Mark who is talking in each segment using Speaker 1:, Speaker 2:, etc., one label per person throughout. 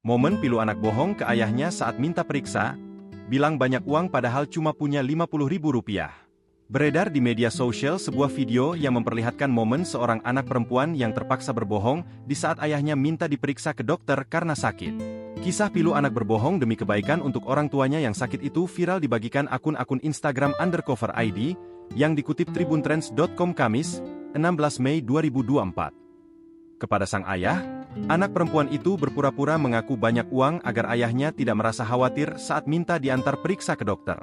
Speaker 1: Momen pilu anak bohong ke ayahnya saat minta periksa, bilang banyak uang padahal cuma punya Rp50.000. Beredar di media sosial sebuah video yang memperlihatkan momen seorang anak perempuan yang terpaksa berbohong di saat ayahnya minta diperiksa ke dokter karena sakit. Kisah pilu anak berbohong demi kebaikan untuk orang tuanya yang sakit itu viral dibagikan akun-akun Instagram _ID yang dikutip tribuntrends.com Kamis, 16 Mei 2024. Kepada sang ayah, anak perempuan itu berpura-pura mengaku banyak uang agar ayahnya tidak merasa khawatir saat minta diantar periksa ke dokter.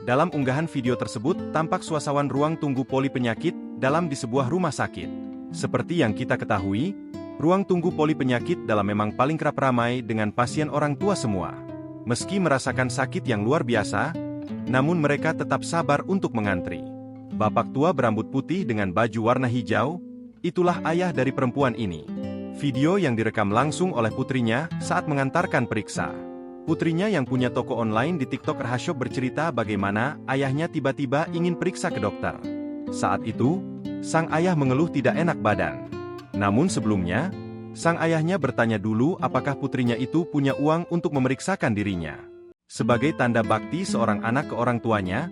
Speaker 1: Dalam unggahan video tersebut, tampak suasana ruang tunggu poli penyakit dalam di sebuah rumah sakit. Seperti yang kita ketahui, ruang tunggu poli penyakit dalam memang paling kerap ramai dengan pasien orang tua semua. Meski merasakan sakit yang luar biasa, namun mereka tetap sabar untuk mengantri. Bapak tua berambut putih dengan baju warna hijau, itulah ayah dari perempuan ini. Video yang direkam langsung oleh putrinya saat mengantarkan periksa. Putrinya yang punya toko online di TikTok Rahashop bercerita bagaimana ayahnya tiba-tiba ingin periksa ke dokter. Saat itu, sang ayah mengeluh tidak enak badan. Namun sebelumnya, sang ayahnya bertanya dulu apakah putrinya itu punya uang untuk memeriksakan dirinya. Sebagai tanda bakti seorang anak ke orang tuanya,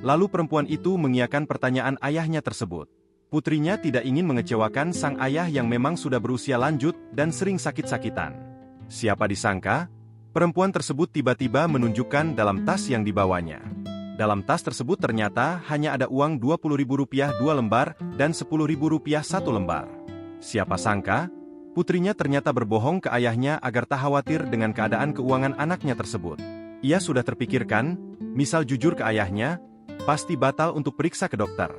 Speaker 1: lalu perempuan itu mengiyakan pertanyaan ayahnya tersebut. Putrinya tidak ingin mengecewakan sang ayah yang memang sudah berusia lanjut dan sering sakit-sakitan. Siapa disangka, perempuan tersebut tiba-tiba menunjukkan dalam tas yang dibawanya. Dalam tas tersebut ternyata hanya ada uang Rp20.000 2 lembar dan Rp10.000 1 lembar. Siapa sangka, putrinya ternyata berbohong ke ayahnya agar tak khawatir dengan keadaan keuangan anaknya tersebut. Ia sudah terpikirkan, misal jujur ke ayahnya, pasti batal untuk periksa ke dokter.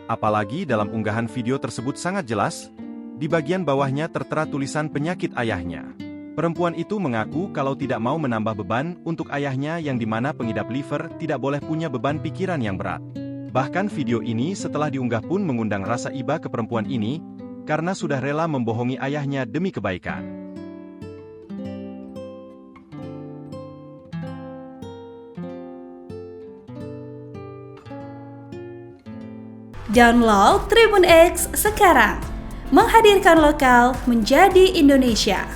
Speaker 1: Apalagi dalam unggahan video tersebut sangat jelas, di bagian bawahnya tertera tulisan penyakit ayahnya. Perempuan itu mengaku kalau tidak mau menambah beban untuk ayahnya yang dimana pengidap liver tidak boleh punya beban pikiran yang berat. Bahkan video ini setelah diunggah pun mengundang rasa iba ke perempuan ini, karena sudah rela membohongi ayahnya demi kebaikan.
Speaker 2: Download Tribun X sekarang, menghadirkan lokal menjadi Indonesia.